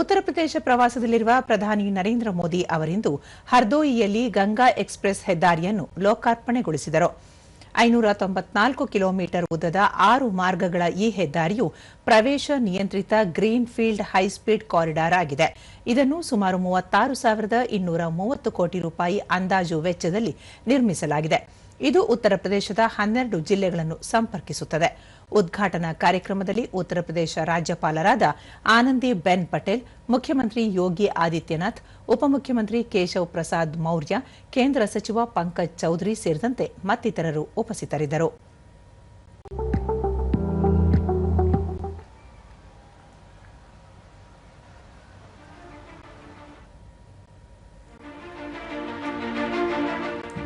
ಉತ್ತರ ಪ್ರದೇಶ ಪ್ರವಾಸದಲ್ಲಿರುವ ಪ್ರಧಾನಿ ನರೇಂದ್ರ ಮೋದಿ ಅವರಿಂದು ಹರ್ದೋಯಿಯಲ್ಲಿ ಗಂಗಾ ಎಕ್ಸ್‌ಪ್ರೆಸ್ ಹೆದ್ದಾರಿಯನ್ನು ಲೋಕಾರ್ಪಣೆಗೊಳಿಸಿದರು. 594 ಕಿಲೋಮೀಟರ್ ಉದ್ದದ 6 ಮಾರ್ಗಗಳ ಈ ಹೆದ್ದಾರಿಯು ಪ್ರವೇಶ ನಿಯಂತ್ರಿತ ಗ್ರೀನ್ ಫೀಲ್ಡ್ ಹೈಸ್ಪೀಡ್ ಕಾರಿಡಾರ್ ಆಗಿದೆ. ಇದನ್ನು ಸುಮಾರು 36,230 ಕೋಟಿ ರೂಪಾಯಿ ಅಂದಾಜು ವೆಚ್ಚದಲ್ಲಿ ನಿರ್ಮಿಸಲಾಗಿದೆ. ಇದು ಉತ್ತರ ಪ್ರದೇಶದ 12 ಜಿಲ್ಲೆಗಳನ್ನು ಸಂಪರ್ಕಿಸುತ್ತದೆ. ಉದ್ಘಾಟನಾ ಕಾರ್ಯಕ್ರಮದಲ್ಲಿ ಉತ್ತರ ಪ್ರದೇಶ ರಾಜ್ಯಪಾಲರಾದ ಆನಂದಿಬೆನ್ ಪಟೇಲ್, ಮುಖ್ಯಮಂತ್ರಿ ಯೋಗಿ ಆದಿತ್ಯನಾಥ್, ಉಪಮುಖ್ಯಮಂತ್ರಿ ಕೇಶವ್ ಪ್ರಸಾದ್ ಮೌರ್ಯ, ಕೇಂದ್ರ ಸಚಿವ ಪಂಕಜ್ ಚೌಧರಿ ಸೇರಿದಂತೆ ಮತ್ತಿತರರು ಉಪಸ್ಥಿತರಿದ್ದರು.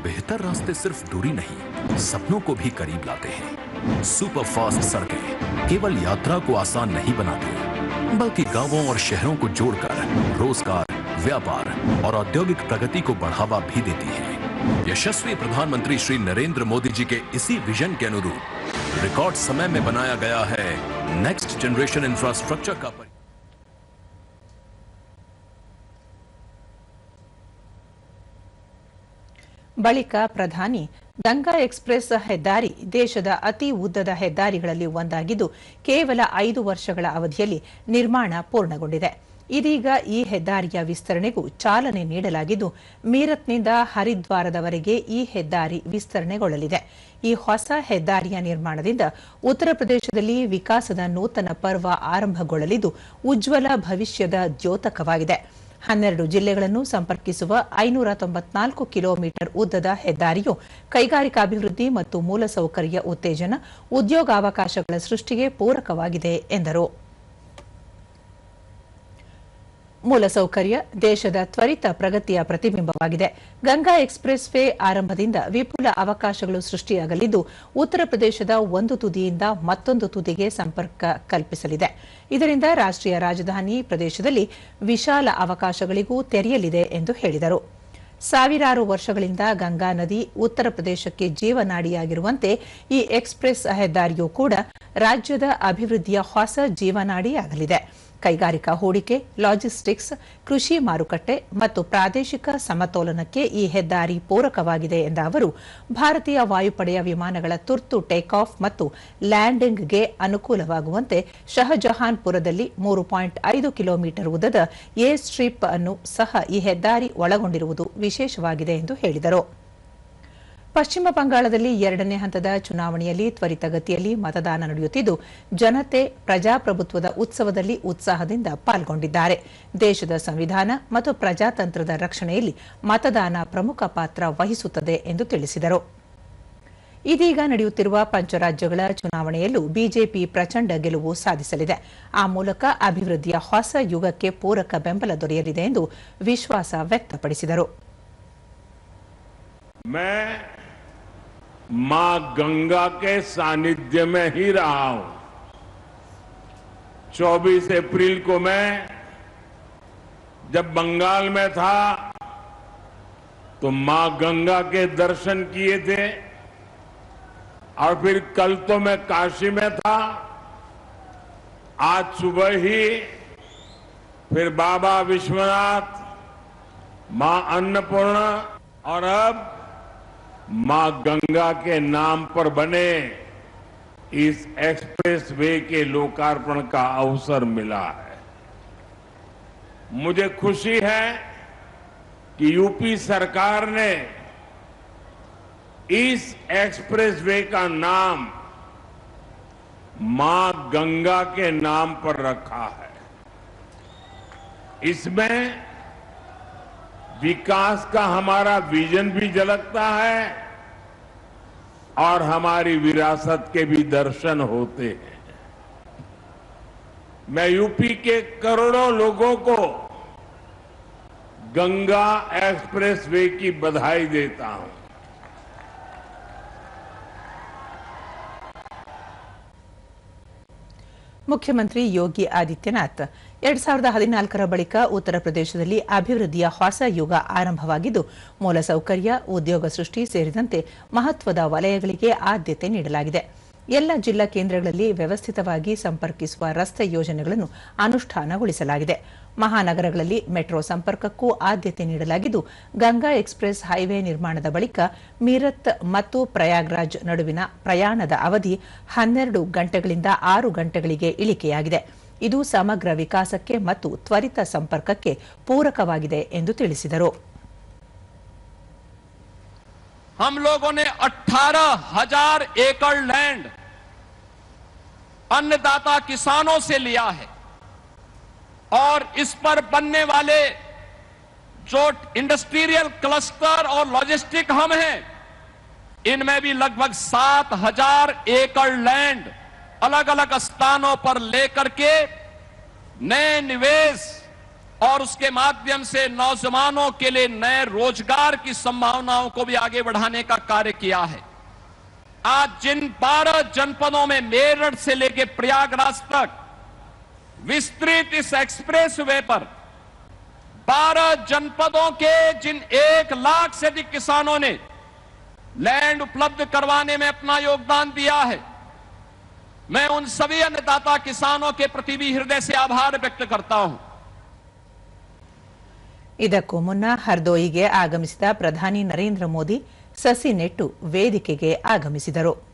बेहतर रास्ते सिर्फ दूरी नहीं, सपनों को भी करीब लाते हैं। सुपर फास्ट सड़कें केवल यात्रा को आसान नहीं बनाती, बल्कि गांवों और शहरों को जोड़कर रोजगार, व्यापार और औद्योगिक प्रगति को बढ़ावा भी देती हैं। यशस्वी प्रधानमंत्री श्री नरेंद्र मोदी जी के इसी विजन के अनुरूप रिकॉर्ड समय में बनाया गया है नेक्स्ट जनरेशन इंफ्रास्ट्रक्चर का ಬಳಿಕ ಪ್ರಧಾನಿ ಗಂಗಾ ಎಕ್ಸ್‌ಪ್ರೆಸ್ ಹೆದ್ದಾರಿ ದೇಶದ ಅತಿ ಉದ್ದದ ಹೆದ್ದಾರಿಗಳಲ್ಲಿ ಒಂದಾಗಿದ್ದು ಕೇವಲ 5 ವರ್ಷಗಳ ಅವಧಿಯಲ್ಲಿ ನಿರ್ಮಾಣ ಪೂರ್ಣಗೊಂಡಿದೆ. ಇದೀಗ ಈ ಹೆದ್ದಾರಿಯ ವಿಸ್ತರಣೆಗೂ ಚಾಲನೆ ನೀಡಲಾಗಿದ್ದು ಮೀರತ್ನಿಂದ ಹರಿದ್ವಾರದವರೆಗೆ ಈ ಹೆದ್ದಾರಿ ವಿಸ್ತರಣೆಗೊಳ್ಳಲಿದೆ. ಈ ಹೊಸ ಹೆದ್ದಾರಿಯ ನಿರ್ಮಾಣದಿಂದ ಉತ್ತರ ಪ್ರದೇಶದಲ್ಲಿ ವಿಕಾಸದ ನೂತನ ಪರ್ವ ಆರಂಭಗೊಳ್ಳಲಿದ್ದು ಉಜ್ವಲ ಭವಿಷ್ಯದ ದ್ಯೋತಕವಾಗಿದೆ. 12 ಜಿಲ್ಲೆಗಳನ್ನು ಸಂಪರ್ಕಿಸುವ 594 ಕಿಲೋಮೀಟರ್ ಉದ್ದದ ಹೆದ್ದಾರಿಯು ಕೈಗಾರಿಕಾಭಿವೃದ್ಧಿ ಮತ್ತು ಮೂಲಸೌಕರ್ಯ ಉತ್ತೇಜನ, ಉದ್ಯೋಗಾವಕಾಶಗಳ ಸೃಷ್ಟಿಗೆ ಪೂರಕವಾಗಿದೆ ಎಂದರು. ಮೂಲಸೌಕರ್ಯ ದೇಶದ ತ್ವರಿತ ಪ್ರಗತಿಯ ಪ್ರತಿಬಿಂಬವಾಗಿದೆ. ಗಂಗಾ ಎಕ್ಸ್‌ಪ್ರೆಸ್ ವೇ ಆರಂಭದಿಂದ ವಿಪುಲ ಅವಕಾಶಗಳು ಸೃಷ್ಟಿಯಾಗಲಿದ್ದು ಉತ್ತರ ಪ್ರದೇಶದ ಒಂದು ತುದಿಯಿಂದ ಮತ್ತೊಂದು ತುದಿಗೆ ಸಂಪರ್ಕ ಕಲ್ಪಿಸಲಿದೆ. ಇದರಿಂದ ರಾಷ್ಟ್ರೀಯ ರಾಜಧಾನಿ ಪ್ರದೇಶದಲ್ಲಿ ವಿಶಾಲ ಅವಕಾಶಗಳಿಗೂ ತೆರೆಯಲಿದೆ ಎಂದು ಹೇಳಿದರು. ಸಾವಿರಾರು ವರ್ಷಗಳಿಂದ ಗಂಗಾ ನದಿ ಉತ್ತರ ಪ್ರದೇಶಕ್ಕೆ ಜೀವನಾಡಿಯಾಗಿರುವಂತೆ ಈ ಎಕ್ಸ್‌ಪ್ರೆಸ್ ಹೆದ್ದಾರಿಯೂ ಕೂಡ ರಾಜ್ಯದ ಅಭಿವೃದ್ಧಿಯ ಹೊಸ ಜೀವನಾಡಿಯಾಗಲಿದೆ. ಕೈಗಾರಿಕಾ ಹೂಡಿಕೆ, ಲಾಜಿಸ್ಟಿಕ್ಸ್, ಕೃಷಿ ಮಾರುಕಟ್ಟೆ ಮತ್ತು ಪ್ರಾದೇಶಿಕ ಸಮತೋಲನಕ್ಕೆ ಈ ಹೆದ್ದಾರಿ ಪೂರಕವಾಗಿದೆ ಎಂದ ಅವರು, ಭಾರತೀಯ ವಾಯುಪಡೆಯ ವಿಮಾನಗಳ ತುರ್ತು ಟೇಕ್ ಆಫ್ ಮತ್ತು ಲ್ಯಾಂಡಿಂಗ್ಗೆ ಅನುಕೂಲವಾಗುವಂತೆ ಶಹಜಹಾನ್ಪುರದಲ್ಲಿ 3.5 ಕಿಲೋಮೀಟರ್ ಉದ್ದದ ಏರ್ ಸ್ಟ್ರಿಪ್ ಅನ್ನು ಸಹ ಈ ಹೆದ್ದಾರಿ ಒಳಗೊಂಡಿರುವುದು ವಿಶೇಷವಾಗಿದೆ ಎಂದು ಹೇಳಿದರು. ಪಶ್ಚಿಮ ಬಂಗಾಳದಲ್ಲಿ 2ನೇ ಹಂತದ ಚುನಾವಣೆಯಲ್ಲಿ ತ್ವರಿತಗತಿಯಲ್ಲಿ ಮತದಾನ ನಡೆಯುತ್ತಿದ್ದು ಜನತೆ ಪ್ರಜಾಪ್ರಭುತ್ವದ ಉತ್ಸವದಲ್ಲಿ ಉತ್ಸಾಹದಿಂದ ಪಾಲ್ಗೊಂಡಿದ್ದಾರೆ. ದೇಶದ ಸಂವಿಧಾನ ಮತ್ತು ಪ್ರಜಾತಂತ್ರದ ರಕ್ಷಣೆಯಲ್ಲಿ ಮತದಾನ ಪ್ರಮುಖ ಪಾತ್ರ ವಹಿಸುತ್ತದೆ ಎಂದು ತಿಳಿಸಿದರು. ಇದೀಗ ನಡೆಯುತ್ತಿರುವ ಪಂಚರಾಜ್ಯಗಳ ಚುನಾವಣೆಯಲ್ಲೂ ಬಿಜೆಪಿ ಪ್ರಚಂಡ ಗೆಲುವು ಸಾಧಿಸಲಿದೆ. ಆ ಮೂಲಕ ಅಭಿವೃದ್ಧಿಯ ಹೊಸ ಯುಗಕ್ಕೆ ಪೂರಕ ಬೆಂಬಲ ದೊರೆಯಲಿದೆ ಎಂದು ವಿಶ್ವಾಸ ವ್ಯಕ್ತಪಡಿಸಿದರು. मां गंगा के सानिध्य में ही रहा हूं। 24 अप्रैल को मैं जब बंगाल में था तो मां गंगा के दर्शन किए थे और फिर कल तो मैं काशी में था, आज सुबह ही फिर बाबा विश्वनाथ, मां अन्नपूर्णा और अब मां गंगा के नाम पर बने इस एक्सप्रेस वे के लोकार्पण का अवसर मिला है। मुझे खुशी है कि यूपी सरकार ने इस एक्सप्रेस वे का नाम मां गंगा के नाम पर रखा है। इसमें विकास का हमारा विजन भी झलकता है और हमारी विरासत के भी दर्शन होते हैं। मैं यूपी के करोड़ों लोगों को गंगा एक्सप्रेस वे की बधाई देता हूं। ಮುಖ್ಯಮಂತ್ರಿ ಯೋಗಿ ಆದಿತ್ಯನಾಥ್ 2014ರ ಬಳಿಕ ಉತ್ತರ ಪ್ರದೇಶದಲ್ಲಿ ಅಭಿವೃದ್ಧಿಯ ಹೊಸ ಯುಗ ಆರಂಭವಾಗಿದ್ದು ಮೂಲಸೌಕರ್ಯ, ಉದ್ಯೋಗ ಸೃಷ್ಟಿ ಸೇರಿದಂತೆ ಮಹತ್ವದ ವಲಯಗಳಿಗೆ ಆದ್ಯತೆ ನೀಡಲಾಗಿದೆ. ಎಲ್ಲ ಜಿಲ್ಲಾ ಕೇಂದ್ರಗಳಲ್ಲಿ ವ್ಯವಸ್ಥಿತವಾಗಿ ಸಂಪರ್ಕಿಸುವ ರಸ್ತೆ ಯೋಜನೆಗಳನ್ನು ಅನುಷ್ಠಾನಗೊಳಿಸಲಾಗಿದೆ. ಮಹಾನಗರಗಳಲ್ಲಿ ಮೆಟ್ರೋ ಸಂಪರ್ಕಕ್ಕೂ ಆದ್ಯತೆ ನೀಡಲಾಗಿದ್ದು, ಗಂಗಾ ಎಕ್ಸ್‌ಪ್ರೆಸ್ ಹೈವೇ ನಿರ್ಮಾಣದ ಬಳಿಕ ಮೀರತ್ ಮತ್ತು ಪ್ರಯಾಗ್ರಾಜ್ ನಡುವಿನ ಪ್ರಯಾಣದ ಅವಧಿ 12 ಗಂಟೆಗಳಿಂದ 6 ಗಂಟೆಗಳಿಗೆ ಇಳಿಕೆಯಾಗಿದೆ. ಇದು ಸಮಗ್ರ ವಿಕಾಸಕ್ಕೆ ಮತ್ತು ತ್ವರಿತ ಸಂಪರ್ಕಕ್ಕೆ ಪೂರಕವಾಗಿದೆ ಎಂದು ತಿಳಿಸಿದರು. हम लोगों ने 18,000 एकड़ लैंड अन्नदाता किसानों से लिया है और इस पर बनने वाले जो इंडस्ट्रियल क्लस्टर और लॉजिस्टिक हब हैं, इनमें भी लगभग 7,000 एकड़ लैंड अलग अलग स्थानों पर लेकर के नए निवेश और उसके माध्यम से नौजवानों के लिए नए रोजगार की संभावनाओं को भी आगे बढ़ाने का कार्य किया है। आज जिन 12 जनपदों में मेरठ से लेकर प्रयागराज तक विस्तृत इस एक्सप्रेस वे पर 12 जनपदों के जिन 1 लाख से अधिक किसानों ने लैंड उपलब्ध करवाने में अपना योगदान दिया है, मैं उन सभी अन्नदाता किसानों के प्रति भी हृदय से आभार व्यक्त करता हूं। ಇದಕ್ಕೂ ಮುನ್ನ ಹರ್ದೋಯಿಗೆ ಆಗಮಿಸಿದ ಪ್ರಧಾನಿ ನರೇಂದ್ರ ಮೋದಿ ಸಸಿ ನೆಟ್ಟು ವೇದಿಕೆಗೆ ಆಗಮಿಸಿದರು.